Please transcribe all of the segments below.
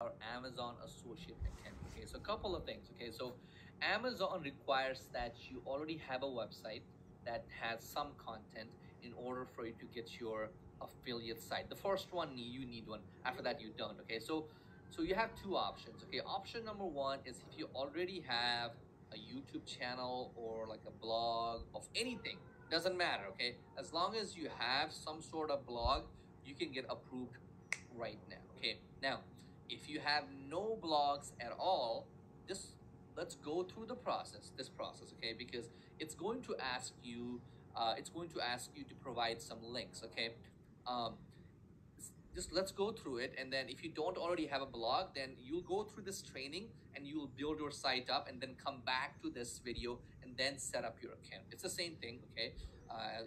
our Amazon associate account. Okay, so a couple of things. Okay, so Amazon requires that you already have a website that has some content in order for you to get your affiliate site. The first one, you need one. After that, you don't. Okay, so you have two options. Okay, option number one is if you already have a YouTube channel or like a blog of anything, doesn't matter. Okay, as long as you have some sort of blog, you can get approved right now. Okay, now if you have no blogs at all, just let's go through this process, okay? Because it's going to ask you, to provide some links, okay? Um, just let's go through it, and then if you don't already have a blog, then you'll go through this training and you'll build your site up and then come back to this video and then set up your account. It's the same thing, okay?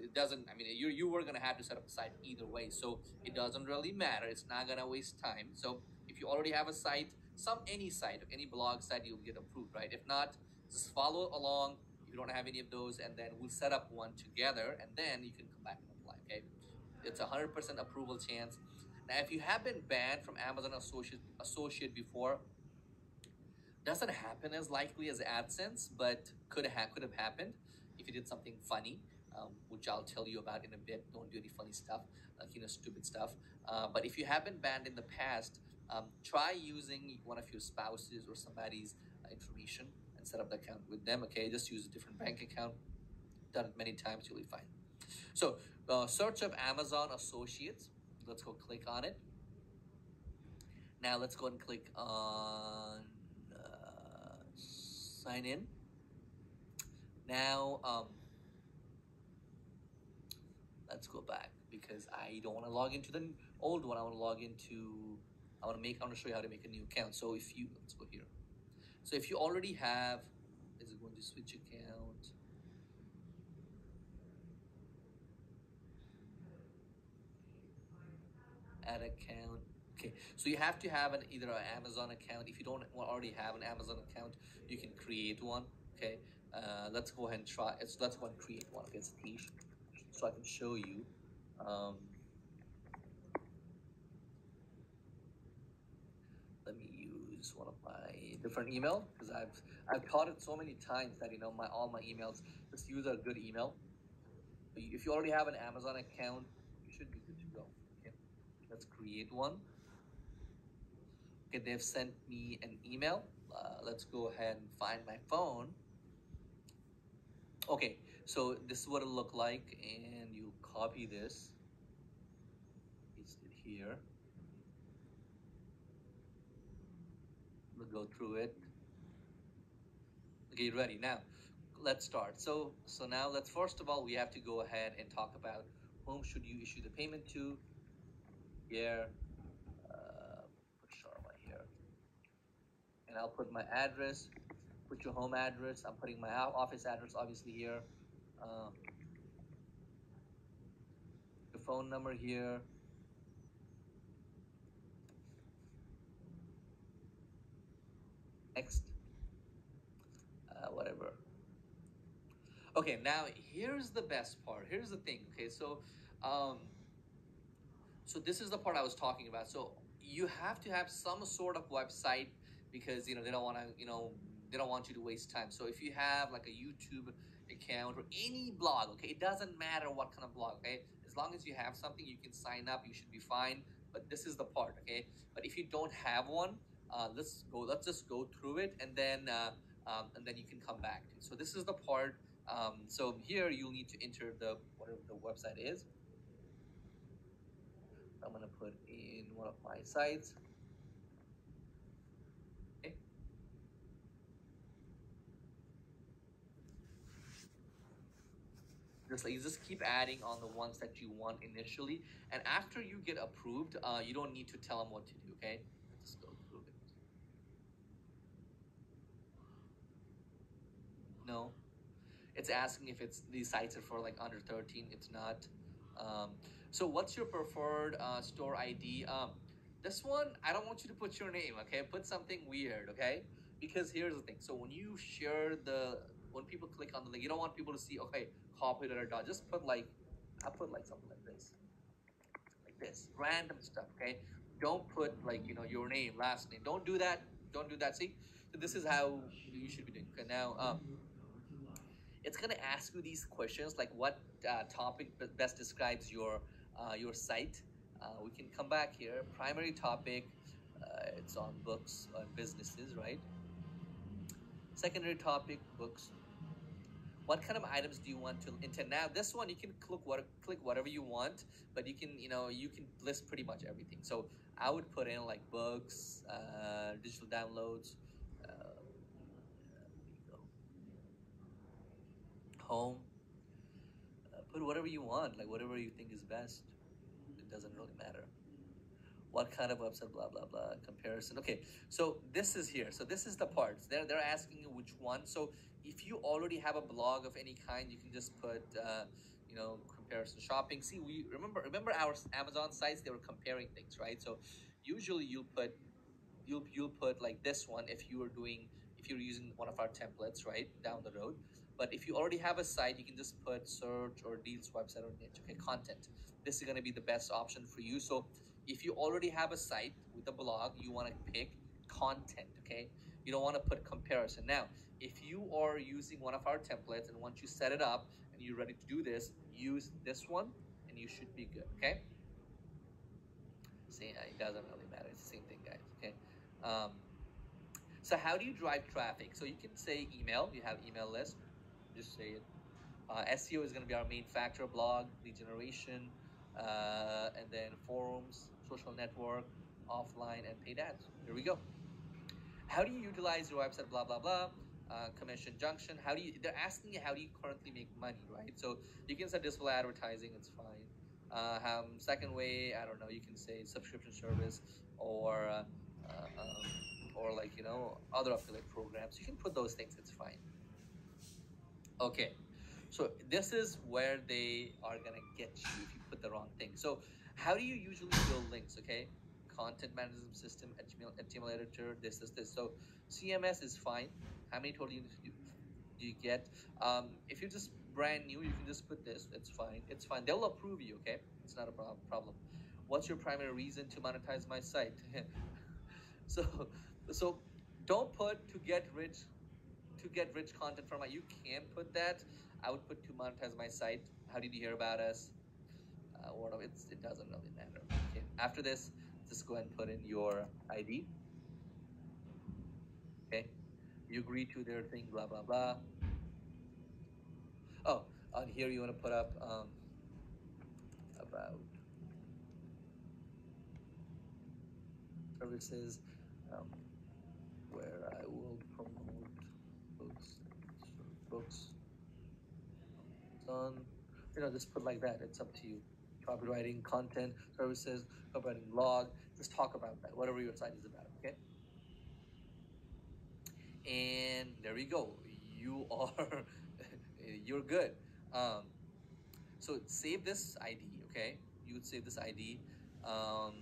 It doesn't, I mean, you were gonna have to set up a site either way, so it doesn't really matter. It's not gonna waste time. So if you already have a site, any site, any blog site, you'll get approved, right? If not, just follow along if you don't have any of those, and then we'll set up one together, and then you can come back and apply, okay? It's 100% approval chance. Now, if you have been banned from Amazon Associate before, doesn't happen as likely as AdSense, but could have happened if you did something funny, which I'll tell you about in a bit. Don't do any funny stuff, like stupid stuff. But if you have been banned in the past, try using one of your spouses or somebody's information and set up the account with them. Okay, just use a different bank account. Done it many times, you'll be fine. So, search of Amazon Associates. Let's go click on it. Now let's go and click on sign in. Now, let's go back because I don't want to log into the old one. I want to show you how to make a new account. So let's go here. So if you already have, is it going to switch account? Add account. Okay, so you have to have either an Amazon account. If you don't already have an Amazon account, you can create one. Okay, let's go ahead and try. Let's go and create one. Okay, it's Satish, so I can show you. Let me use one of my different email because I've taught it so many times that all my emails, just use a good email. If you already have an Amazon account, you should be good to go. Okay, let's create one. Okay, they've sent me an email. Let's go ahead and find my phone. Okay, so this is what it'll look like, and you copy this, paste it here. We'll go through it. Okay, ready now. Let's start. So now first of all, we have to go ahead and talk about whom should you issue the payment to. Here, put Sharma here, and I'll put my address. Put your home address. I'm putting my office address obviously here. The phone number here. Next, whatever. Okay, now here's the best part. Here's the thing. Okay, so this is the part I was talking about. So you have to have some sort of website because they don't want to they don't want you to waste time. So if you have like a YouTube account or any blog, okay, it doesn't matter what kind of blog, okay, as long as you have something, you can sign up, you should be fine. But this is the part, okay. But if you don't have one, let's just go through it, and then you can come back to it. So this is the part. So here you'll need to enter whatever the website is. I'm gonna put in one of my sites. Okay. Just keep adding on the ones that you want initially, and after you get approved, you don't need to tell them what to do. Okay, just go through it. No, it's asking if these sites are for like under 13. It's not. So what's your preferred store ID? This one, I don't want you to put your name, okay? Put something weird, okay? Because here's the thing. So when you share when people click on the link, you don't want people to see, okay, copyright or not. Just put I put like something like this, random stuff, okay? Don't put like your name, last name. Don't do that. Don't do that. See, so this is how you should be doing. Okay, now it's gonna ask you these questions like what topic best describes your site. We can come back here. Primary topic, it's on books on businesses, right? Secondary topic, books. What kind of items do you want to enter? Now this one you can click whatever you want, but you can list pretty much everything. So I would put in like books, digital downloads, home. Put whatever you want, like whatever you think is best. It doesn't really matter. What kind of website, blah blah blah, comparison. Okay, so this is here. So this is the parts. They're asking you which one. So if you already have a blog of any kind, you can just put comparison shopping. See, we remember our Amazon sites, they were comparing things, right? So usually you'll put like this one if you're using one of our templates, right, down the road. But if you already have a site, you can just put search or deals website or niche. Okay, content. This is going to be the best option for you. So if you already have a site with a blog, you want to pick content. Okay, you don't want to put comparison. Now if you are using one of our templates and once you set it up and you're ready to do this, use this one and you should be good. Okay, see, it doesn't really matter, it's the same thing, guys. Okay, um, so how do you drive traffic? So you can say email. You have email list, just say it. SEO is going to be our main factor. Blog, lead generation, and then forums, social network, offline, and paid ads. Here we go. How do you utilize your website? Blah blah blah. Commission junction. They're asking you how do you currently make money, right? So you can say display advertising. It's fine. Second way, I don't know. You can say subscription service or like other affiliate programs. You can put those things. It's fine. Okay, so this is where they are gonna get you if you put the wrong thing. So how do you usually build links? Okay, content management system, HTML editor, this. So CMS is fine. How many total units do you get? If you're just brand new, you can just put this. It's fine. It's fine. They'll approve you. Okay, it's not a problem. What's your primary reason to monetize my site? so so don't put to get rich content from my. You can put that. I would put to monetize my site. How did you hear about us? It doesn't really matter. Okay. After this, just go and put in your ID. Okay. You agree to their thing. Blah blah blah. Oh, on here you want to put up about services, um, where I will promote books on. Just put like that. It's up to you. Copywriting, content, services, copywriting blog. Just talk about that, whatever your site is about. Okay. And there we go. You are, you're good. Um, so save this ID. Okay. You would save this ID. Um,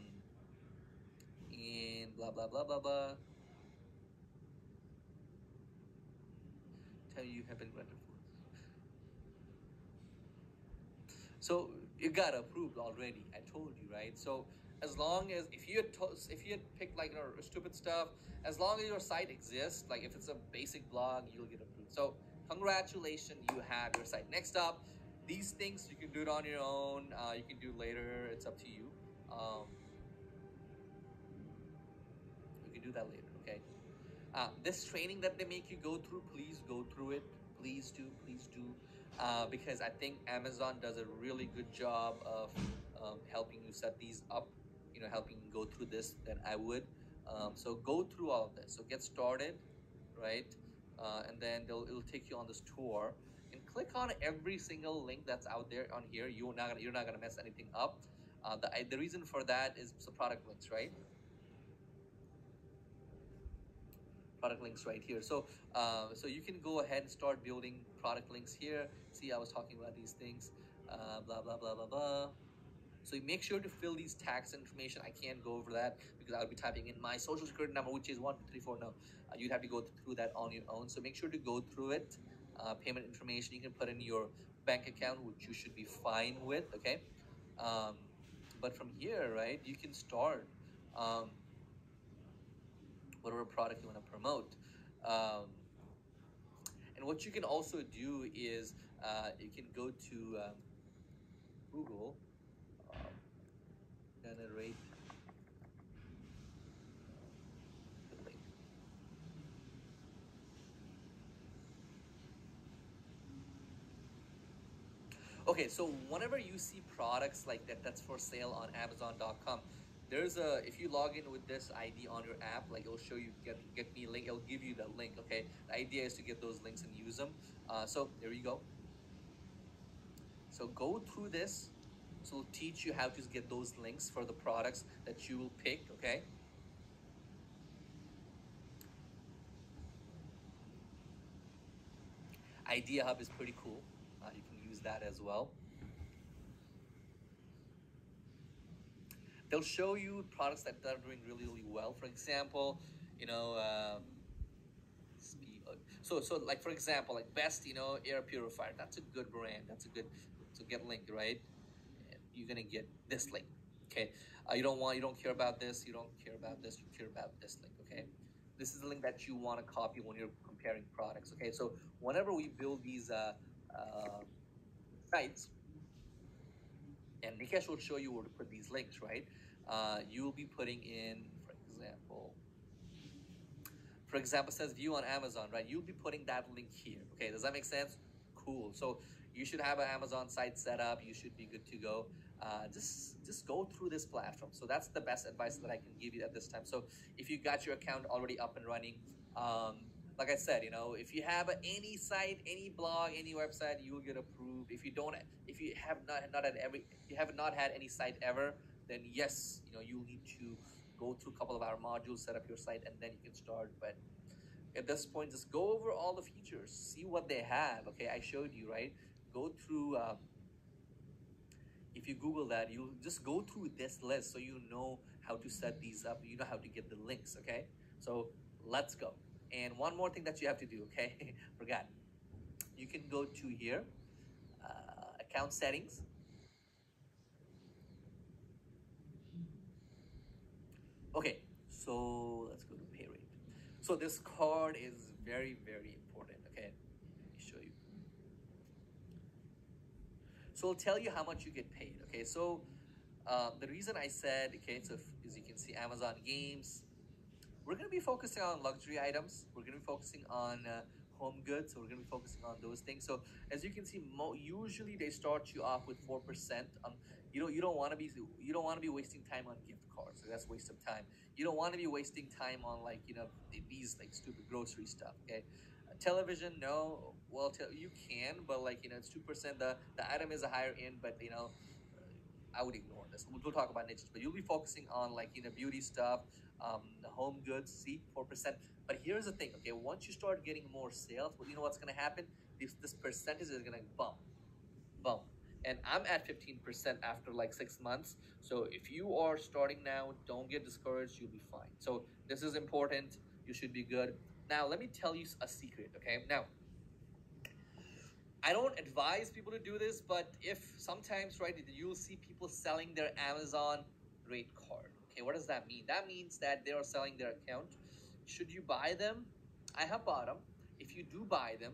and blah blah blah blah blah. Tell you have been granted for. So you got approved already. I told you, right? So as long as if you had picked like stupid stuff, as long as your site exists, like if it's a basic blog, you'll get approved. So congratulations, you have your site. Next up, these things you can do it on your own. You can do later. It's up to you. You can do that later. Okay. This training that they make you go through, please go through it. Please do, because I think Amazon does a really good job of helping you set these up, helping you go through this than I would. So go through all of this. So get started, right? And then it'll take you on this tour and click on every single link that's out there on here. You're not gonna mess anything up. The reason for that is the product links, right? Product links right here. So so you can go ahead and start building product links here. See, I was talking about these things, blah blah blah blah blah. So you make sure to fill these tax information. I can't go over that because I'll be typing in my social security number, which is 1234. No, you'd have to go through that on your own. So make sure to go through it. Payment information you can put in your bank account, which you should be fine with. Okay, but from here, right, you can start. um, whatever product you want to promote. Um, and what you can also do is you can go to Google, um, generate the link. Okay, so whenever you see products like that that's for sale on Amazon.com, there's a if you log in with this ID on your app, like it'll show you get me link. It'll give you the link. Okay, the idea is to get those links and use them. So there you go. So go through this. So it'll teach you how to get those links for the products that you will pick. Okay. Idea Hub is pretty cool. You can use that as well. They'll show you products that are doing really, really well. For example, you know, so like for example, like Best, air purifier. That's a good brand. That's a good to get linked, right? And you're gonna get this link. Okay. You don't care about this. You don't care about this. You care about this link. Okay. This is the link that you want to copy when you're comparing products. Okay. So whenever we build these sites, and Nikesh will show you where to put these links, right? You will be putting in, for example, says view on Amazon, right? You'll be putting that link here. Okay, does that make sense? Cool. So you should have an Amazon site set up. You should be good to go. Just go through this platform. So that's the best advice that I can give you at this time. So if you got your account already up and running, like I said, if you have any site, any blog, any website, you will get approved. If you have you have not had any site ever, then yes, you'll need to go through a couple of our modules, set up your site, and then you can start. But at this point, just go over all the features, see what they have. Okay, I showed you, right? Go through. If you Google that, you just go through this list so you know how to set these up. You know how to get the links. Okay, so let's go. And one more thing that you have to do. Okay, forgot. You can go to here, account settings. Okay, so let's go to pay rate. So this card is very, very important. Okay, let me show you. So it'll tell you how much you get paid. Okay, so the reason I said, okay, so as you can see, Amazon Games, we're going to be focusing on luxury items. We're going to be focusing on home goods. So we're going to be focusing on those things. So as you can see, usually they start you off with 4%. You don't want to be wasting time on gift cards. So that's a waste of time. You don't want to be wasting time on like these like stupid grocery stuff. Okay. Television, no. Well, you can, but like it's 2%. The item is a higher end, but I would ignore this. We'll talk about niches, but you'll be focusing on like beauty stuff, home goods. See, 4%. But here's the thing, okay? Once you start getting more sales, well, you know what's gonna happen? This percentage is gonna bump. And I'm at 15% after like 6 months. So if you are starting now, don't get discouraged. You'll be fine. So this is important. You should be good. Now let me tell you a secret, okay? Now I don't advise people to do this, but if sometimes, right, you'll see people selling their Amazon rate card. Okay, what does that mean? That means that they are selling their account. Should you buy them? I have bought them. If you do buy them,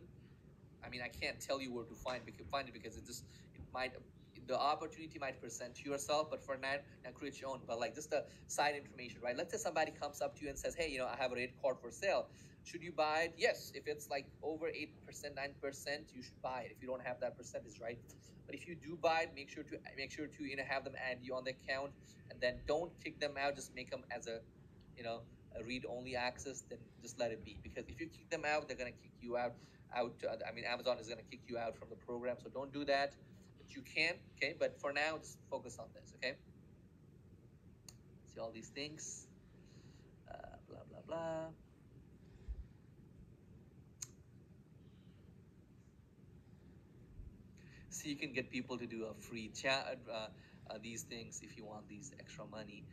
I mean, I can't tell you where to find it because it might the opportunity might present to yourself, but for now create your own. But like just the side information, right? Let's say somebody comes up to you and says, "Hey, I have a rate card for sale. Should you buy it?" Yes, if it's like over 8%, 9%, you should buy it. If you don't have that percentage, right? But if you do buy it, make sure to have them add you on the account, and then don't kick them out. Just make them as you know a read-only access. Then just let it be, because if you kick them out, they're gonna kick you out. I mean, Amazon is gonna kick you out from the program, so don't do that. But you can, okay. But for now, just focus on this, okay? See all these things, blah blah blah. So you can get people to do a free chat, these things if you want these extra money.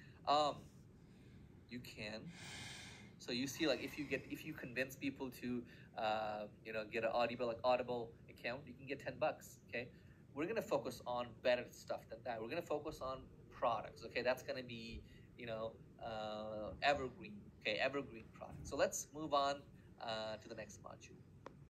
You can. So you see, like if you convince people to, get an Audible account, you can get $10. Okay, we're gonna focus on better stuff than that. We're gonna focus on products. Okay, that's gonna be, you know, evergreen. Okay, evergreen product. So let's move on to the next module.